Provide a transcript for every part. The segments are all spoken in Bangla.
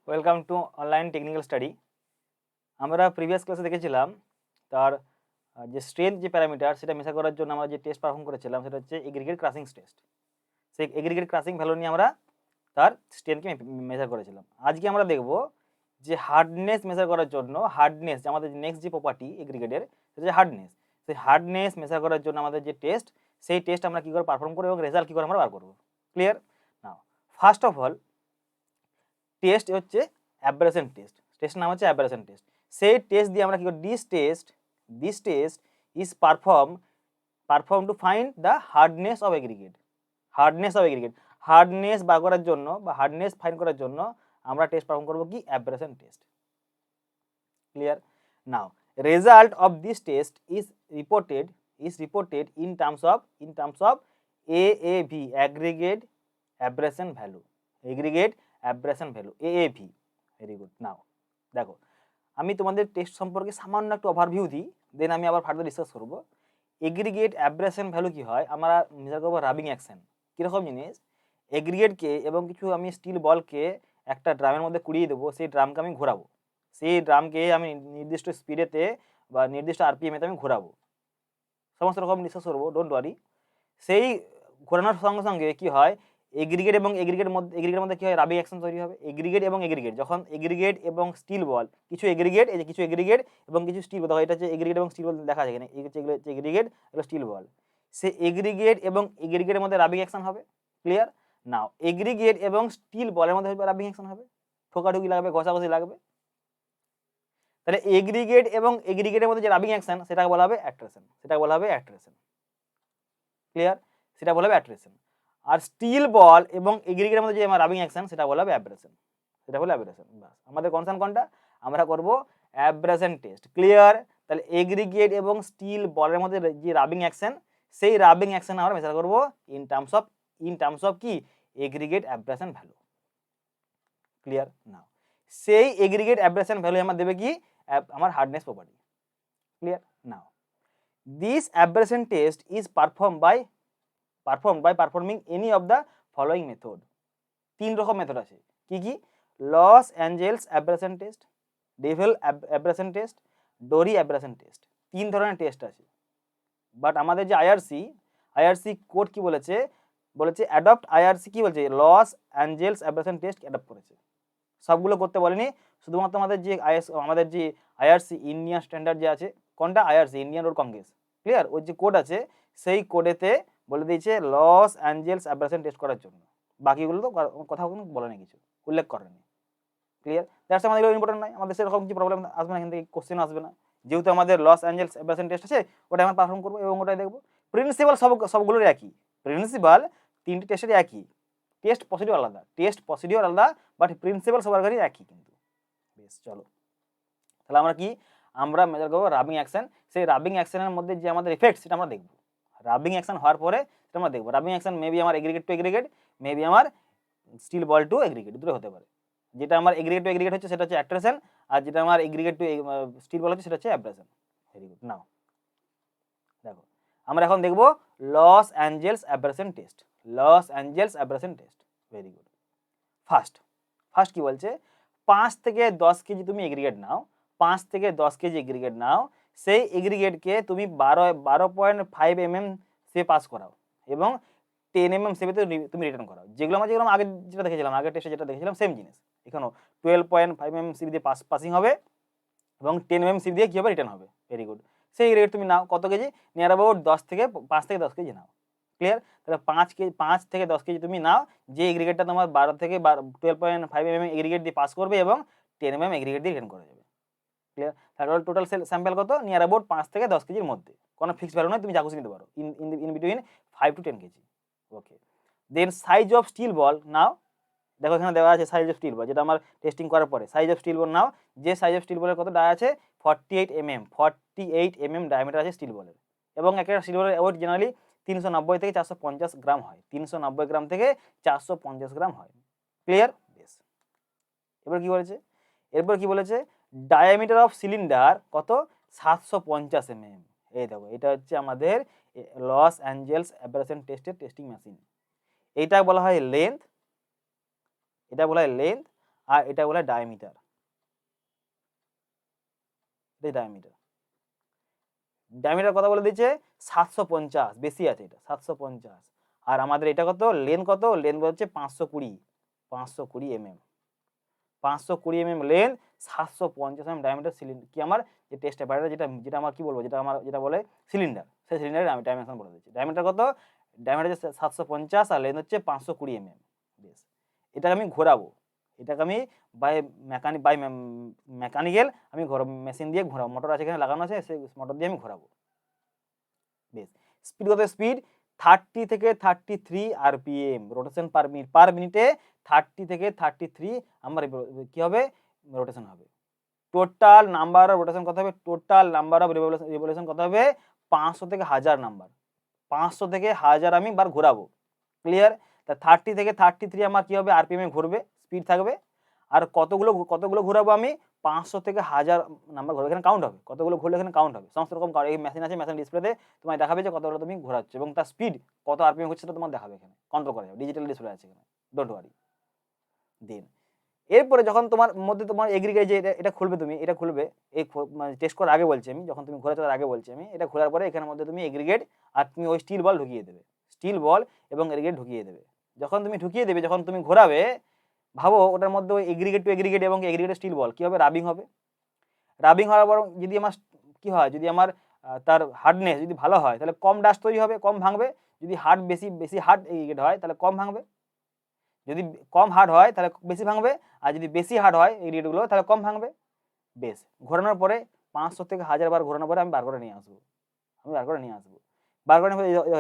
Welcome to online technical study. আমরা প্রিভিয়াস ক্লাসে দেখেছিলাম তার যে স্ট্রেংথ যে প্যারামিটার সেটা মেজার করার জন্য আমরা যে টেস্ট পারফর্ম করেছিলাম সেটা হচ্ছে এগ্রিগেট ক্রাসিং টেস্ট। সেই এগ্রিগেট ক্রাসিং ভ্যালু নিয়ে আমরা তার স্ট্রেংথকে মেজার করেছিলাম। আজকে আমরা দেখব যে হার্ডনেস মেজার করার জন্য হার্ডনেস আমাদের নেক্সট যে প্রপার্টি এগ্রিগেটের সেটা হচ্ছে হার্ডনেস। সেই হার্ডনেস মেজার করার জন্য আমাদের যে টেস্ট সেই টেস্ট আমরা কী করে পারফর্ম করবো এবং রেজাল্ট কী করে আমরা বার করবো। Clear? Now first of all test হচ্ছে অ্যাব্রাশন টেস্ট। টেস্টের নাম হচ্ছে অ্যাব্রাশন টেস্ট। সেই টেস্ট দিয়ে আমরা কি করি, this test is perform to find the hardness of aggregate. Hardness বার করার জন্য বা হার্ডনেস ফাইন্ড করার জন্য আমরা টেস্ট পারফর্ম করবো কি, abrasion test. Clear? Now result of this test is reported in terms of AAV, aggregate abrasion value, AAV। Very good. Now দেখো, আমি তোমাদের টেস্ট সম্পর্কে সামান্য একটু ওভারভিউ দিই, দেন আমি আবার ফার্দার ডিসকাস করবো। এগ্রিগেট অ্যাব্রাশন ভ্যালু কি হয়, আমরা মেজার করবো রাবিং অ্যাকশন। কীরকম জিনিস, এগ্রিগেটকে এবং কিছু আমি স্টিল বলকে একটা ড্রামের মধ্যে কুড়িয়ে দেবো, সেই ড্রামকে আমি ঘোরাবো, সেই ড্রামকে আমি নির্দিষ্ট স্পিডেতে বা নির্দিষ্ট RPM-এতে আমি ঘোরাবো, সমস্ত রকম ডিসকাস করবো, ডোন্ট ওয়ারি। সেই ঘোরানোর সঙ্গে সঙ্গে কি হয়, এগ্রিগেট এবং এগ্রিগেটের মধ্যে কি হয়, রাবিং অ্যাকশন তৈরি হবে। এগ্রিগেট যখন এগ্রিগেট এবং স্টিল বল, কিছু এগ্রিগেট এবং কিছু স্টিল বল, দেখো এটা হচ্ছে এগ্রিগেট এবং স্টিল বল দেখা যায় এখানে, এগুলো হচ্ছে এগ্রিগেট, এগুলো স্টিল বল। সে এগ্রিগেট এবং এগ্রিগেটের মধ্যে রাবিং অ্যাকশন হবে। ক্লিয়ার? নাও এগ্রিগেট এবং স্টিল বলের মধ্যে রাবিং অ্যাকশন হবে, ঠোকাঠুকি লাগবে, ঘষাঘষি লাগবে। তাহলে এগ্রিগেট এবং এগ্রিগেটের মধ্যে যে রাবিং অ্যাকশন সেটাকে বলা হবে অ্যাট্রাকশন। ক্লিয়ার? সেটা বলা হবে অ্যাট্রাকশন। আর স্টিল বল এবং এগ্রিগেটের মধ্যে যে রাবিং অ্যাকশন সেটা বলা হবে অ্যাব্রাশন। বাস, আমাদের কনসার্ন কোনটা, আমরা করব অ্যাব্রাশন টেস্ট। ক্লিয়ার? তাহলে এগ্রিগেট এবং স্টিল বলের মধ্যে যে রাবিং অ্যাকশন, সেই রাবিং অ্যাকশন আমরা মেজার করব ইন টার্মস অফ কি, aggregate abrasion value. Clear? Now সেই এগ্রিগেট অ্যাব্রাশন ভ্যালু আমার দেবে কি, আমার hardness property. Clear? Now this abrasion test is perform by performing any of the following method. 3 রকম মেথড আছে। কি কি? Los Angeles abrasion test, Deval abrasion test, Dorry অ্যাব্রাশন test. 3 ধরনের টেস্ট আছে। বাট আমাদের যে আইআরসি কোড কি বলেছে অ্যাডপ্ট। আইআরসি কি বলছে, loss Angeles abrasion test adopt করেছে, সবগুলো করতে বলেনি। শুধুমাত্র আমাদের যে আইআরসি ইন্ডিয়ান স্ট্যান্ডার্ড যে আছে, কোনটা, IRC Indian road Congress. Clear? ওই যে কোড আছে সেই কোডেতে বলে দিয়েছে লস অ্যাঞ্জেলস অ্যাব্রাশন টেস্ট করার জন্য। বাকিগুলো তো কথা কোনো বলেনি, কিছু উল্লেখ করেনি। ক্লিয়ার? দ্যাটস আমাদের এগুলো ইম্পর্টেন্ট নয়, আমাদের সেরকম কিছু প্রবলেম আসবে না, এখান থেকে কোশ্চেন আসবে না। যেহেতু আমাদের লস অ্যাঞ্জেলস অ্যাব্রাশন টেস্ট আছে, ওটা আমরা পারফর্ম করবো এবং ওটাই দেখবো। প্রিন্সিপাল সবগুলোর একই, প্রিন্সিপাল 3টি টেস্টের একই, টেস্ট প্রসিডিওর আলাদা, বাট প্রিন্সিপাল সবার ঘরেই একই কিন্তু। বেশ, চলো তাহলে আমরা মেজার করবো রাবিং অ্যাকশন। সেই রাবিং অ্যাকশনের মধ্যে যে আমাদের এফেক্ট সেটা আমরা দেখবো। রাবিং অ্যাকশন হওয়ার পরে সেটা আমরা দেখবো। রাবিং অ্যাকশন মেবি আমার এগ্রিগেট টু এগ্রিগেট, মেবি আমার স্টিল বল টু এগ্রিগেট, দুটো হতে পারে। যেটা আমার এগ্রিগেট টু এগ্রিগেট হচ্ছে সেটা হচ্ছে অ্যাট্রাকশন, আর যেটা আমার এগ্রিগেট টু স্টিল বল হচ্ছে সেটা হচ্ছে অ্যাব্রাশন। Very good. নাও দেখো, আমরা এখন দেখবো Los Angeles abrasion test. Very good. First কি বলছে, 5 থেকে 10 কেজি তুমি এগ্রিগেট নাও, 5 থেকে 10 কেজি এগ্রিগেট নাও, সেই এগ্রিগেটকে তুমি 12.5 mm সে পাস করাও এবং 10 mm সেপেতে তুমি রিটার্ন করাও। যেগুলো আগে যেটা দেখেছিলাম, আগের টেস্টে যেটা দেখেছিলাম সেম জিনিস, এখানেও 12.5 mm সিবি দিয়ে পাসিং হবে এবং 10 mm সিবি দিয়ে কী হবে, রিটার্ন হবে। Very good. সেই এগ্রিগেট তুমি নাও কত কেজি, নিয়ার অ্যাবাউট 5 থেকে 10 কেজি নাও। ক্লিয়ার? তাহলে 5 থেকে 10 কেজি তুমি নাও, যে এগ্রিগেটটা তোমার 12.5 mm এগ্রিগেট দিয়ে পাস করবে এবং 10 mm এগ্রিগেট দিয়ে রিটার্ন করে যাবে। ক্লিয়ার? তাহলে টোটাল স্যাম্পল কত, নিয়ার অ্যাবাউট 5 থেকে 10 কেজির মধ্যে, কোনো ফিক্সড ভ্যালু নয়, তুমি যা খুশি নিতে পারো, in between 5 to 10 K G. Okay, then size of steel ball now. দেখো এখানে দেওয়া আছে সাইজ অফ স্টিল বল, যেটা আমার টেস্টিং করার পরে সাইজ অফ স্টিল বল নাও। যে সাইজ অফ স্টিল বলের কত দেওয়া আছে, 48 mm ডায়ামিটার আছে স্টিল বলের, এবং একটা স্টিল বলের ওয়েট জেনারেলি 390 থেকে 450 গ্রাম হয়, 390 গ্রাম থেকে 450 গ্রাম হয়। ক্লিয়ার? বেশ। এরপর কি বলেছে, ডায়ামিটার অফ সিলিন্ডার কত, 750 mm। এই দেখো, এটা হচ্ছে আমাদের লস অ্যাঞ্জেলস অ্যাব্রাশন টেস্টের টেস্টিং মেশিন। এটা বলা হয় লেন্থ, আর এটা বলে ডায়ামিটার, এটাই ডায়ামিটার। ডায়ামিটার কথা বলে দিচ্ছে 750, বেশি আছে এটা 750। আর আমাদের এটা কত, লেন্থ কত, লেন্থ হচ্ছে 520 mm, 520 mm length, 750 mm diameter cylinder, কি আমার যে টেস্ট অ্যাপারেটার, যেটা আমার কি বলবো, যেটা বলে সিলিন্ডার, সেই সিলিন্ডারের আমি ডাইমেনশন বলে দিচ্ছি। ডায়ামিটার কত, ডায়ামিটার হচ্ছে 750 আর লেন্থ হচ্ছে 520 mm। বেশ, এটাকে আমি ঘোরাবো, এটাকে আমি বাই মেকানিক্যাল আমি মেশিন দিয়ে ঘোরাবো, মোটর আছে এখানে লাগানো আছে, সেই মোটর দিয়ে আমি ঘোরাবো। বেশ, স্পিড কত, স্পিড 30 থেকে 33 RPM, রোটেশন পার মিনিটে 30 থেকে 33 আমার কি হবে, রোটেশন হবে। টোটাল নাম্বার অফ রোটেশন কত হবে, টোটাল নাম্বার অফ রিভলিউশন কত হবে, 500 থেকে 1000 নাম্বার, 500 থেকে 1000 আমি বার ঘোরাবো। ক্লিয়ার? তা 30 থেকে 33 আমার কি হবে, RPM এ ঘুরবে, স্পিড থাকবে। আর কতগুলো ঘোরাবো আমি, 500 থেকে 1000 নাম্বার ঘুরবে, এখানে কাউন্ট হবে, কতগুলো ঘুরলে এখানে কাউন্ট হবে, সমস্ত রকম এই মেশিন আছে, মেশিন ডিসপ্লেতে তোমায় দেখাবে যে কতগুলো তুমি ঘোরাচ্ছ এবং তার স্পিড কত RPM হচ্ছে সেটা তোমার দেখাবে, এখানে কন্ট্রোল করা যাবে, ডিজিটাল ডিসপ্লে আছে এখানে, ডোন্ট ওয়ারি। দেন এরপরে যখন তোমার মধ্যে তোমার এগ্রিগেট যে এটা খুলবে, তুমি এটা খুলবে, এই মানে টেস্ট করার আগে বলছি আমি, যখন তুমি ঘোরাতে আগে বলছি আমি, এটা খোলার পরে এখানের মধ্যে তুমি এগ্রিগেট আর তুমি ওই স্টিল বল ঢুকিয়ে দেবে, স্টিল বল এবং এগ্রিগেট ঢুকিয়ে দেবে। যখন তুমি ঢুকিয়ে দেবে, যখন তুমি ঘোরাবে, ভাবো ওটার মধ্যে ওই এগ্রিগেট টু এগ্রিগেট এবং এগ্রিগেট স্টিল বল কি হবে, রাবিং হবে। রাবিং হওয়ার পর যদি আমার কি হয়, যদি আমার তার হার্ডনেস যদি ভালো হয়, তাহলে কম ডাস্ট তৈরি হবে, কম ভাঙবে। যদি হার্ড বেশি হার্ড এগ্রিগেট হয়, তাহলে কম ভাঙবে। যদি কম হার্ড হয় তাহলে বেশি ভাঙবে, আর যদি বেশি হার্ড হয় এগ্রিগেটগুলো তাহলে কম ভাঙবে। বেশ, ঘোরানোর পরে 500 থেকে 1000 বার ঘোরানোর পরে আমি বার করে নিয়ে আসবো, বার করে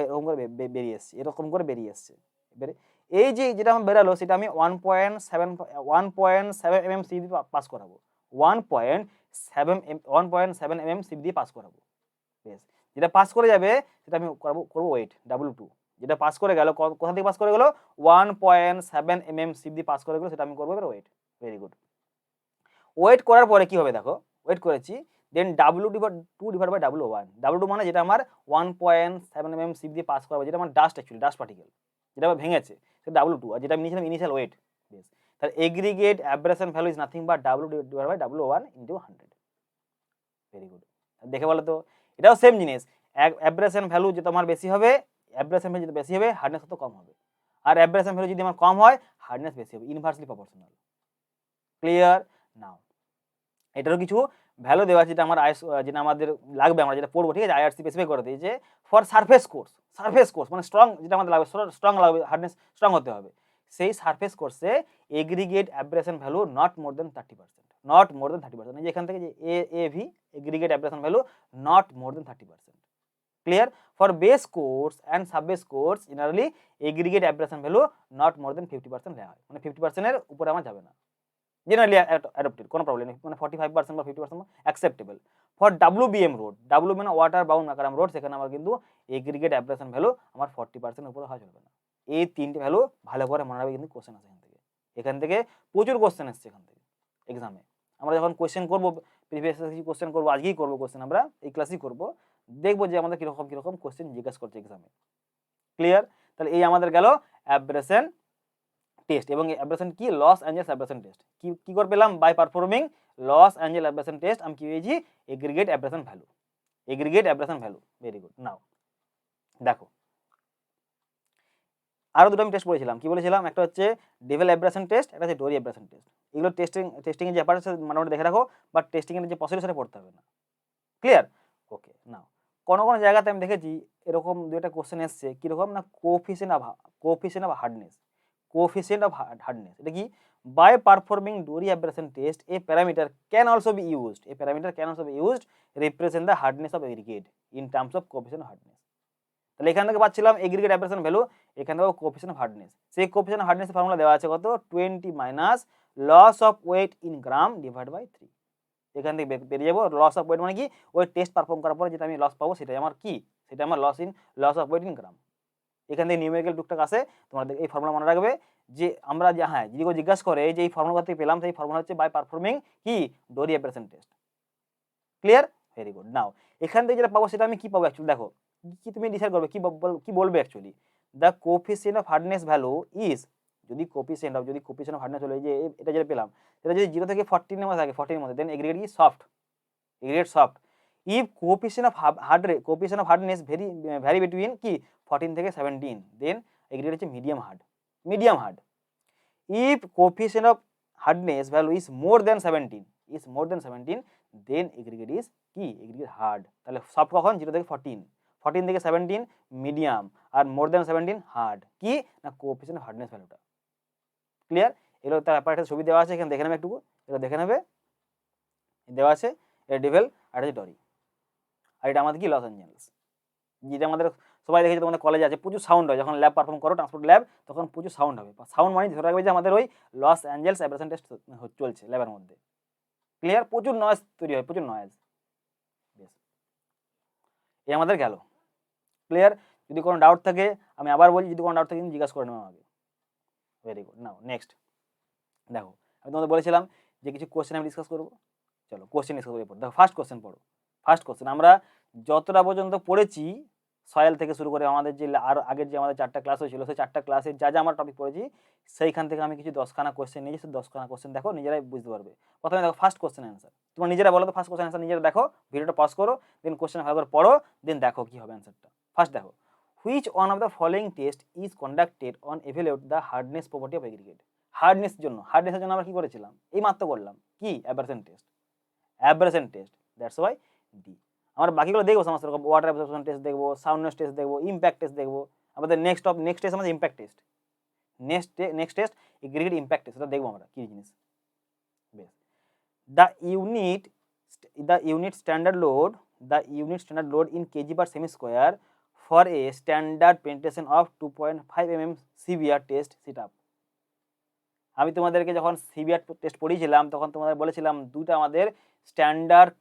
এরকম করে বেরিয়ে এসছে, এরকম করে বেরিয়ে এসছে। এবারে এই যেটা আমার বেরালো, সেটা আমি 1.7 mm সিপ দিয়ে পাস করাবো, 1.7 mm সিপ দিয়ে পাস করাবো। বেশ, যেটা পাস করে যাবে সেটা আমি করবো ওয়েট, W2। যেটা পাস করে গেল, কোথা থেকে পাস করে গেল, 1.7 mm সিপ দিয়ে পাস করে গেলো, সেটা আমি করবো এবার ওয়েট। Very good. ওয়েট করার পরে কি হবে দেখো, ওয়েট করেছি, দেন W2 divide by W1, W2 মানে যেটা আমার 1.7 mm সিপ দিয়ে পাস করাবো, যেটা আমার ডাস্ট, অ্যাকচুয়ালি ডাস্ট পার্টিকেল, যেটা আমার ভেঙেছে, সেটা W2, আর যেটা আমি নিয়েছিলাম ইনিশিয়াল ওয়েট। বেশ, তাহলে aggregate abrasion value is nothing but W divide by W1 into 100। Very good. দেখে বলো তো, এটাও সেম জিনিস, অ্যাব্রেশন ভ্যালু যে তোমার বেশি হবে, অ্যাব্রেশন ভ্যালু যদি বেশি হবে, হার্ডনেস তত কম হবে, আর অ্যাব্রেশন ভ্যালু যদি আমার কম হয়, হার্ডনেস বেশি হবে, ইনভার্সলি প্রপোর্শনাল। ক্লিয়ার? নাও এটারও কিছু ভ্যালু দেওয়া আছে, যেটা আমার যেটা আমাদের লাগবে, আমরা যেটা পড়বো, ঠিক আছে, IRC স্পেসিফাই করে দিয়েছে ফর সারফেস কোর্স মানে স্ট্রং, যেটা আমাদের লাগবে স্ট্রং লাগবে, হার্ডনেস স্ট্রং হতে হবে, সেই সারফেস কোর্সে aggregate abrasion value not more than 30%, not more than 30%, এই যে এখান থেকে যে AAV aggregate abrasion value not more than 30%। Clear? For base course and sub base course generally aggregate abrasion value not more than 50% দেওয়া হয়, মানে 50% এর উপরে আমার যাবে না, জেনারেলি অ্যাডপ্টেড, কোনো প্রবলেম নেই, মানে 45% বা 50% acceptable. For WBM road, W মানে ওয়াটার বাউন্ড ম্যাকারাম রোড, সেখানে আমার কিন্তু এগ্রিগেট অ্যাব্রেশন ভ্যালু আমার 40% উপরে হওয়া চলবে না। এই তিনটে ভ্যালু ভালো করে মনে রাখবে, কিন্তু কোশ্চেন আছে এখান থেকে প্রচুর কোশ্চেন এসছে এখান থেকে এক্সামে। আমরা যখন কোশ্চেন করবো, প্রিভিয়াস কোশ্চেন করবো, আজকেই করবো কোশ্চেন, আমরা এই ক্লাসেই করবো, দেখবো যে আমাদের কিরকম কোশ্চেন জিজ্ঞাসা করছে এক্সামে। ক্লিয়ার? তাহলে এই আমাদের গেল অ্যাব্রেশন টেস্ট, এবং অ্যাব্রেশন কি, লস অ্যাঞ্জেলস অ্যাব্রেশন টেস্ট কি করে পেলাম, by performing Los Angeles abrasion test আমি কি পেয়েছি, aggregate abrasion value, aggregate abrasion value. Very good. Now দেখো আরো দুটো আমি টেস্ট বলেছিলাম, কি বলেছিলাম, একটা হচ্ছে ডেভেল অ্যাব্রেশন টেস্ট, একটা হচ্ছে ডোরি অ্যাব্রেশন টেস্ট। এগুলো টেস্টিং এর যে ব্যাপার আছে মোটামুটি দেখে রাখো, বাট টেস্টিং এর যে প্রসিডিউর সেটা পড়তে হবে না। ক্লিয়ার? ওকে। নাও কোনো জায়গাতে আমি দেখেছি এরকম দুইটা কোশ্চেন এসছে, কিরকম না, coefficient of hardness, coefficient of hardness, এটা কি, by performing Dory abrasion test a parameter can also be used, represent the hardness of aggregate in terms of coefficient of hardness। তাহলে এখান থেকে পাচ্ছিলাম এগ্রিগেট অ্যাব্রেশন ভ্যালু, এখান থেকে কোএফিসিয়েন্ট অফ হার্ডনেস, সেই কোএফিসিয়েন্ট অফ হার্ডনেস ফর্মুলা দেওয়া আছে কত, 20 minus loss of weight in gram divide by 3। এখান থেকে বেরিয়ে যাবো, লস অফ ওয়েট মানে কি, ওই টেস্ট পারফর্ম করার পরে যেটা আমি লস পাবো, সেটাই আমার কি, সেটা আমার লস অফ ওয়েট ইন গ্রাম। এখান থেকে নিউমেরিক্যাল টুকটাক আসে, তোমাদের এই ফর্মুলা মনে রাখবে, যে আমরা যে হ্যাঁ যদি কেউ জিজ্ঞাসা করে যে এই ফর্মুলা থেকে পেলাম, সেই ফর্মুলা হচ্ছে বাই পারফর্মিং কি, Dorry abrasion test. Clear? Very good. Now এখান থেকে যেটা পাবো সেটা আমি কি পাবো, অ্যাকচুয়ালি দেখো কি তুমি ডিসাইড করবে, কি বলবে actually, the coefficient of hardness value is, যদি কোপিসিয়েন্ট অফ হার্ডনেস হলো এই যে এটা যেটা পেলাম, এটা যদি 0 থেকে 14 এর মধ্যে থাকে, 14 এর মধ্যে, দেন এগ্রিগেট কি soft, aggregate soft. If coefficient of hardness vary between কি 14 থেকে 17, দেন এগ্রিগেট হচ্ছে medium hard. If coefficient of hardness value is more than 17, then aggregate is কি এগ্রিগেট হার্ড। তাহলে সফট কখন? 0 থেকে 14, 14 থেকে 17 মিডিয়াম, আর মোর দেন 17 হার্ড। কি না কোপিসিয়েন্ট অফ হার্ডনেস ভ্যালুটা। ক্লিয়ার? এগুলো তার ব্যাপারে একটা ছবি দেওয়া আছে, এখানে দেখে নেবে একটু, এটা দেখে নেবে, দেওয়া আছে এটা ডেভেল আর এটা ডরি, আর এটা আমাদের কি লস অ্যাঞ্জেলস। যেটা আমাদের সবাই দেখেছে তোমাদের কলেজে আছে, প্রচুর সাউন্ড হয় যখন ল্যাব পারফর্ম করো, ট্রান্সপোর্ট ল্যাব, তখন প্রচুর সাউন্ড হবে। সাউন্ড মানে ধরে রাখবে যে আমাদের ওই লস অ্যাঞ্জেলস অ্যাব্রেশন টেস্ট চলছে ল্যাবের মধ্যে। ক্লিয়ার? প্রচুর নয়েজ তৈরি হয়, প্রচুর নয়েজ। বেশ, এই আমাদের গেল। ক্লিয়ার? যদি কোনো ডাউট থাকে আমি আবার বলছি, যদি কোনো ডাউট থাকে তুমি জিজ্ঞাসা করে নেবো আমাকে। Very good. নাও নেক্সট দেখো, আমি তোমাদের বলেছিলাম যে কিছু কোশ্চেন আমি ডিসকাস করবো। চলো কোশ্চেন ডিসকাস করে পড়ো। দেখো ফার্স্ট কোশ্চেন পড়ো। ফার্স্ট কোশ্চেন আমরা যতটা পর্যন্ত পড়েছি সয়েল থেকে শুরু করে আমাদের যে আর আগের যে আমাদের 4টা ক্লাস হয়েছিল, সেই 4টা ক্লাসে যা যা আমরা টপিক পড়েছি সেইখান থেকে আমি কিছু 10খানা কোশ্চেন নিয়েছি। 10খানা কোশ্চেন দেখো, নিজেরাই বুঝতে পারবে। প্রথমে দেখো ফার্স্ট কোশ্চেন অ্যান্সার, তোমরা নিজেরা বলো তো ফার্স্ট কোশ্চেন অ্যান্সার নিজেরা দেখো, ভিডিওটা পজ করো, দেন কোশ্চেন ভালো করে পড়ো, দেন দেখো কি হবে অ্যান্সারটা। ফার্স্ট দেখো, which one of the following test is conducted on evaluate the hardness property of aggregate. হার্ডনেসের জন্য আমরা কি করেছিলাম? এই মাত্র করলাম কি abrasion test. That's why D. আমরা বাকিগুলো দেখবো সমস্ত রকম, ওয়াটার অ্যাবজর্পশন টেস্ট দেখবো, সাউন্ডনেস টেস্ট দেখবো, ইম্প্যাক্ট টেস্ট দেখবো। আমাদের নেক্সট টেস্ট আমাদের impact test, next test aggregate impact test, এটা দেখবো আমরা কি জিনিস। বেশ, the unit standard load in KG per semi square for a standard penetration of 2.5 mm severe test sit up. আমি তোমাদেরকে যখন সিভিয়ার টেস্ট পড়িয়েছিলাম তখন তোমাদের বলেছিলাম দুটো আমাদের স্ট্যান্ডার্ড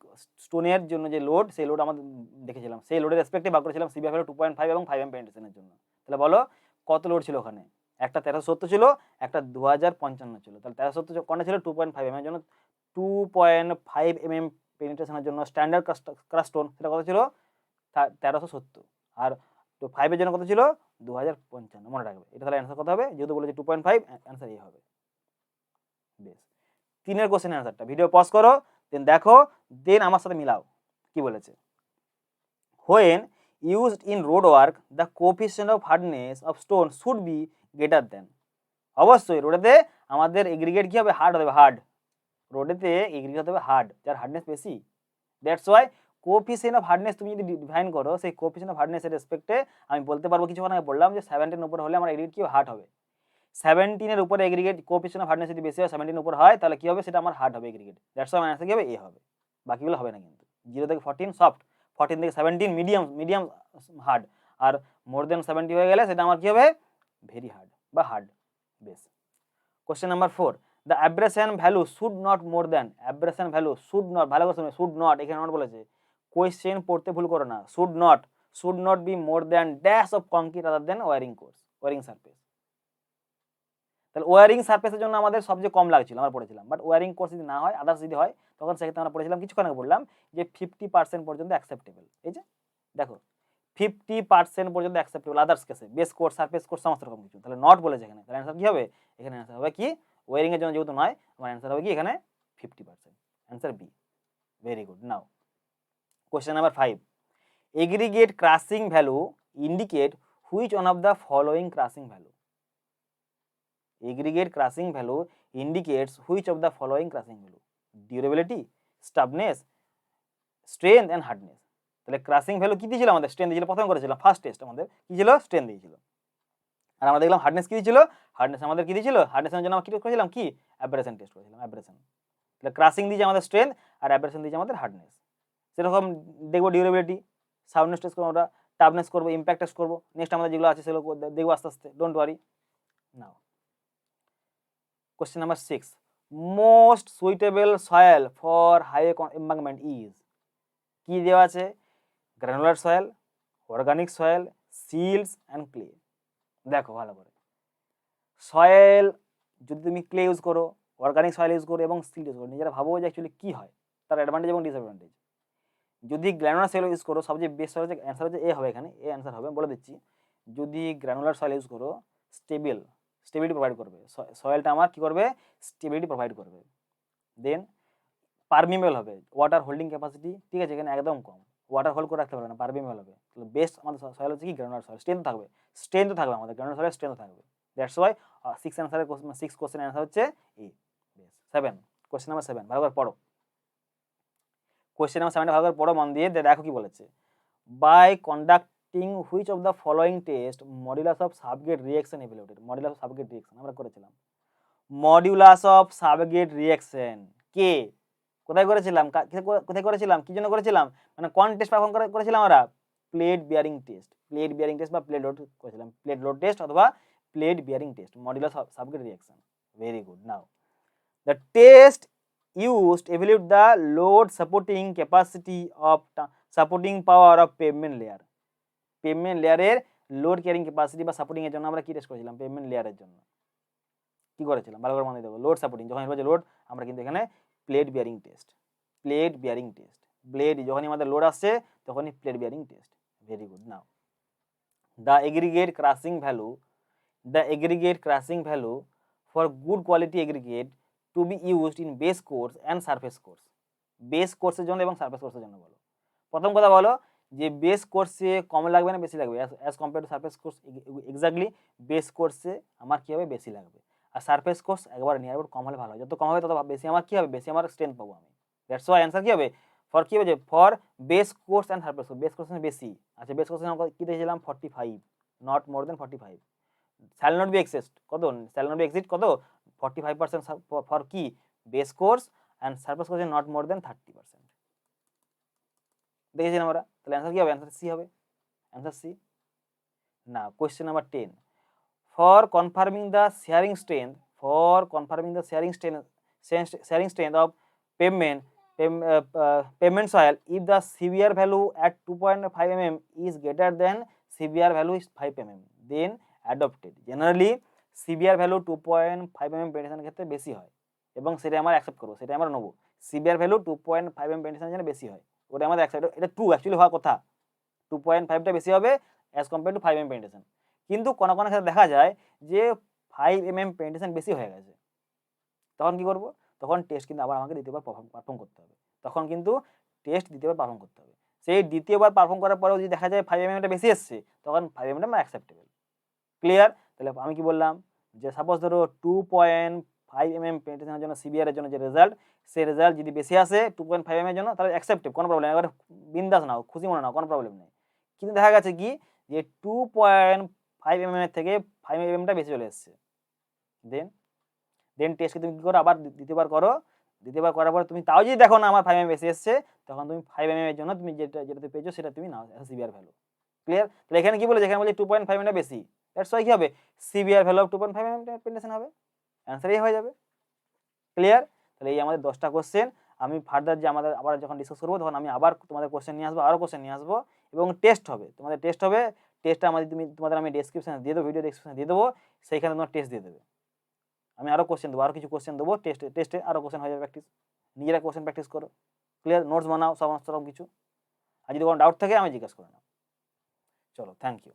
স্টোনের জন্য যে লোড, সেই লোড আমাদের দেখেছিলাম, সেই লোডের রেসপেক্টে ভাগ করেছিলাম সিভিয়ার ভ্যালু 2.5 এবং 5 mm পেনিট্রেশনের জন্য। তাহলে বলো কত লোড ছিল ওখানে? একটা 1370 ছিল, একটা 2055 ছিল। তাহলে 1370 কোনটা ছিল? 2.5 mm এর জন্য, 2.5 mm পেনিট্রেশনের জন্য স্ট্যান্ডার্ড ক্রাশ স্টোন সেটা কত ছিল? 1370। আর 5 এর জন্য কত ছিল? 2055। মনে রাখবে এটা। তাহলে অ্যান্সার কত হবে? যেহেতু বলেছে 2.5, অ্যান্সার এই হবে। বেশ, 3 এর কোশ্চেন অ্যান্সারটা ভিডিও পজ করো, দেন দেখো, দেন আমার সাথে মিলাও কি বলেছে। When used in road work the coefficient of hardness of stone should be greater than. অবশ্যই রোডেতে আমাদের এগ্রিগেট কি হবে? হার্ড হবে, হার্ড। রোডেতে এগ্রিগেট হবে হার্ড, যার হার্ডনেস বেশি। That's why coefficient of hardness তুমি যদি ডিফাইন করো, সেই কোএফিসিয়েন্ট অফ হার্ডনেসের রেসপেক্টে আমি বলতে পারবো, কিছুক্ষণ আগে বললাম যে 17 উপরে হলে আমার এগ্রিগেট কি হার্ড হবে। 17 এর উপরে এগ্রিগেট কোএফিসিয়েন্ট অফ হার্ডনেস যদি বেশি হয়, 17 উপর হয়, তাহলে কি হবে? সেটা আমার হার্ড হবে এগ্রিগেট। দ্যাটস ওয়াই আমার অ্যান্সার কি হবে? এ হবে। বাকিগুলো হবে না কিন্তু। 0 থেকে 14 সফট, 14 থেকে 17 মিডিয়াম হার্ড, আর মোর দেন 70 হয়ে গেলে সেটা আমার কি হবে? ভেরি হার্ড বা হার্ড। বেশ, question number 4, the abrasion value should not more than. Abrasion value should not, ভালো করে শুনবে, শুড নট, এখানে নট বলেছে। কোয়েশ্চেন পড়তে ভুল করো না। Should not be more than dash of concrete other than wearing surface. তাহলে ওয়ারিং সারফেসের জন্য আমাদের সবচেয়ে কম লাগছিল, আমরা পড়েছিলাম। বাট ওয়ারিং কোর্স যদি না হয়, আদার্স যদি হয়, তখন সেক্ষেত্রে আমরা পড়েছিলাম, কিছুক্ষণ আগে বললাম যে 50% পর্যন্ত অ্যাকসেপ্টেবল। এই যে দেখো 50% পর্যন্ত অ্যাকসেপ্টেবল আদার্স কেসে, বেস কোর্স, সারফেস কোর্স, সমস্ত রকম কিছু। তাহলে নট বলেছে এখানে। তাহলে অ্যান্সার কি হবে? এখানে অ্যান্সার হবে কি? ওয়ারিং এর জন্য যেহেতু নয়, আমার অ্যান্সার হবে কি এখানে 50%, answer B. Very good. Now question number 5, aggregate crushing value indicate which one of the following crushing value. Aggregate crushing value indicates which of the following crushing value? Durability, stubbornness, strength and hardness. তাহলে ক্রাসিং ভ্যালু কি দিয়েছিল আমাদের? স্ট্রেন্থ দিয়েছিল। প্রথমে করেছিলাম ফার্স্ট টেস্ট আমাদের কি ছিল? স্ট্রেন্থ দিয়েছিল। আর আমরা দেখলাম হার্ডনেস কি দিয়েছিল? হার্ডনেস আমাদের কি দিয়েছিল? হার্ডনেসের জন্য আমরা কি করেছিলাম? কি অ্যাব্রেশন টেস্ট করেছিলাম, অ্যাব্রেশন। তাহলে ক্রাসিং দিয়েছে আমাদের স্ট্রেন্থ, আর অ্যাব্রেশন দিয়েছে আমাদের হার্ডনেস। সেরকম দেখবো ডিউরেবিলিটি, সাউন্ডনেস টেস্ট করবো আমরা, টাফনেস করবো, ইম্প্যাক্ট টেস্ট করবো। নেক্সট আমাদের যেগুলো আছে সেগুলো দেখবো আস্তে আস্তে, don't worry. Now question number 6, most suitable soil for highway embankment is। কি দেওয়া আছে? Granular soil, organic soil, silts and clay. দেখো ভালো করে, সয়েল যদি তুমি ক্লে ইউজ করো, অর্গানিক সয়েল ইউজ করো এবং সিল্ট ইউজ করো, নিজেরা ভাবো যে অ্যাকচুয়ালি কী হয়, তার অ্যাডভান্টেজ এবং ডিসঅ্যাডভান্টেজ। যদি গ্রানুলার সয়েল ইউজ করো, সবচেয়ে বেস্ট হচ্ছে অ্যান্সার হচ্ছে এ হবে, এখানে এ অ্যান্সার হবে, বলে দিচ্ছি। যদি গ্রানুলার সয়েল ইউজ করো, স্টেবিলিটি প্রোভাইড করবে, সয়েলটা আমার কি করবে, স্টেবিলিটি প্রোভাইড করবে। দেন পারমিয়েবল হবে, ওয়াটার হোল্ডিং ক্যাপাসিটি, ঠিক আছে, এখানে একদম কম, ওয়াটার হোল্ড করে রাখতে পারবে না, পারমিয়েবল হবে। তাহলে বেস্ট আমাদের সয়েল হচ্ছে কি গ্রানুলার সয়েল, স্ট্রেংথ থাকবে, স্ট্রেংথ থাকবে আমাদের গ্রানুলার সয়েলের স্ট্রেংথ থাকবে। দ্যাটস ওয়াই 6 কোশ্চেন অ্যান্সার হচ্ছে এ। 7 কোশ্চেন নাম্বার 7 ভালো করে পড়ো। কোশ্চেন নাম্বার 7 ভালো করে পড়ো মন দিয়ে, দেখো কি বলেছে। By conducting which of the following test modulus of subgrade reaction evaluated. Modulus of subgrade reaction আমরা করেছিলাম। মডুলাস অফ সাবগেট রিঅ্যাকশন কে কোথায় করেছিলাম, কোথায় করেছিলাম, কি জন্য করেছিলাম, মানে কোন টেস্ট পারফর্ম করেছিলাম আমরা, plate bearing test, plate bearing test বা প্লেট লোড করেছিলাম, প্লেট লোড টেস্ট অথবা plate bearing test, modulus of subgrade reaction. Very good. Now the test used evaluate the load supporting capacity of supporting power of pavement layer. pavement layer এর লোড ক্যারিং ক্যাপাসিটি বা সাপোর্টিং এর জন্য আমরা কি টেস্ট করেছিলাম, পেভমেন্ট লেয়ারের জন্য কি করেছিলাম, ভালো করে মনে দেবো, লোড সাপোর্টিং, যখন এবার লোড আমরা কিন্তু এখানে plate bearing test, plate bearing test, blade যখনই আমাদের লোড আসছে তখনই plate bearing test. Very good. Now the aggregate crushing value for good quality aggregate to be used in base course and surface course. Base কোর্সের জন্য এবং সারফেস কোর্সের জন্য বলো। প্রথম কথা বলো যে বেস কোর্সে কম লাগবে না বেশি লাগবে, as compare to surface course, exactly base কোর্সে আমার কি হবে, বেশি লাগবে। আর সারফেস কোর্স একবার নিয়ার অ্যাবাউট কম হলে ভালো হয়, যত কম হবে তত বেশি আমার কি হবে, বেশি আমার স্ট্রেংথ পাবো আমি। দ্যাটস ওয়াই অ্যান্সার কি হবে, ফর কি হবে, for base course and surface course, base course বেশি। আচ্ছা বেস কোর্সে কি দিয়েছিলাম 45, not more than 45, shall not be exceed কত, shall not be exceed কত 45% ফর কি বেস কোর্স and সারফেস কোর্সে নট মোর দেন 30%। দেখেছিলাম আমরা, তাহলে অ্যান্সার কি হবে, অ্যান্সার সি হবে, অ্যান্সার সি। না question number 10, for confirming the sharing strength, sharing strength of pavement soil if the severe value at 2.5 mm is greater than severe value is 5 mm then adopted. Generally severe value 2.5 mm পেনিট্রেশনের ক্ষেত্রে বেশি হয় এবং সেটা আমরা অ্যাকসেপ্ট করবো, সেটা আমরা নেবো। সিভিয়ার ভ্যালু 2.5 mm পেনিট্রেশনের জন্য বেশি হয়, ওটা আমাদের অ্যাকসেপ্ট, এটা ট্রু অ্যাকচুয়ালি হওয়ার কথা, 2.5টা বেশি হবে as compare to 5 mm penetration. কিন্তু কোনো কোনো ক্ষেত্রে দেখা যায় যে 5 mm পেনিট্রেশন বেশি হয়ে গেছে, তখন কি করব, তখন টেস্ট কিন্তু আবার আমাকে দ্বিতীয়বার পারফর্ম করতে হবে, তখন কিন্তু টেস্ট দ্বিতীয়বার পারফর্ম করতে হবে। সেই দ্বিতীয়বার পারফর্ম করার পরেও যদি দেখা যায় 5 mm বেশি এসছে, তখন 5 mm আমার অ্যাকসেপ্টেবল। ক্লিয়ার? তাহলে আমি কি বললাম যে সাপোজ ধরো 2.5 mm পেনিট্রেশনের জন্য সিভিয়ারের জন্য যে রেজাল্ট, সেই রেজাল্ট যদি বেশি আসে 2.5 mm এর জন্য, তাহলে অ্যাকসেপ্টেবল, কোনো প্রবলেম নেই, এবার বিন্দাস নাও, খুশি মনে নাও, কোনো প্রবলেম নেই। কিন্তু দেখা গেছে কি যে 2.5 mm এর থেকে 5 mmটা বেশি চলে এসছে, দেন টেস্টকে তুমি কি করো, আবার দ্বিতীয়বার করো, দ্বিতীয়বার করার পর তুমি তাও যদি দেখো না আমার 5 mm বেশি এসছে, তখন তুমি 5 mm এর জন্য তুমি যেটা তুমি পেয়েছো সেটা তুমি নাও সিভিয়ার ভ্যালু। ক্লিয়ার? তাহলে এখানে কি বলেছে, এখানে বলছে 2.5 mm বেশি, দ্যাটস ওয়াই কি হবে, severe value of 2.5 mm penetration হবে, অ্যান্সার এই হয়ে যাবে। ক্লিয়ার? তাহলে এই আমাদের 10টা কোশ্চেন। আমি ফার্দার যে আমাদের আবার যখন ডিসকাস করবো তখন আমি আবার তোমাদের কোশ্চেন নিয়ে আসবো, আরও কোশ্চেন নিয়ে আসবো, এবং টেস্ট হবে, তোমাদের টেস্ট হবে। টেস্টটা তোমাদের আমি ডেসক্রিপশনে দিয়ে দেবো, ভিডিও ডেসক্রিপশনে দিয়ে দেবো, সেইখানে তোমার টেস্ট দিয়ে দেবে। আমি আরও কোশ্চেন দেবো, আরও কিছু কোশ্চেন দেবো, টেস্টে আরও কোশ্চেন হয়ে যাবে, প্র্যাকটিস, নিজেরা কোশ্চেন প্র্যাকটিস করো। ক্লিয়ার? নোটস বানাও সমস্ত রকম কিছু, আর যদি কোনো ডাউট থাকে আমি জিজ্ঞাসা করে নাও। চলো, থ্যাংক ইউ।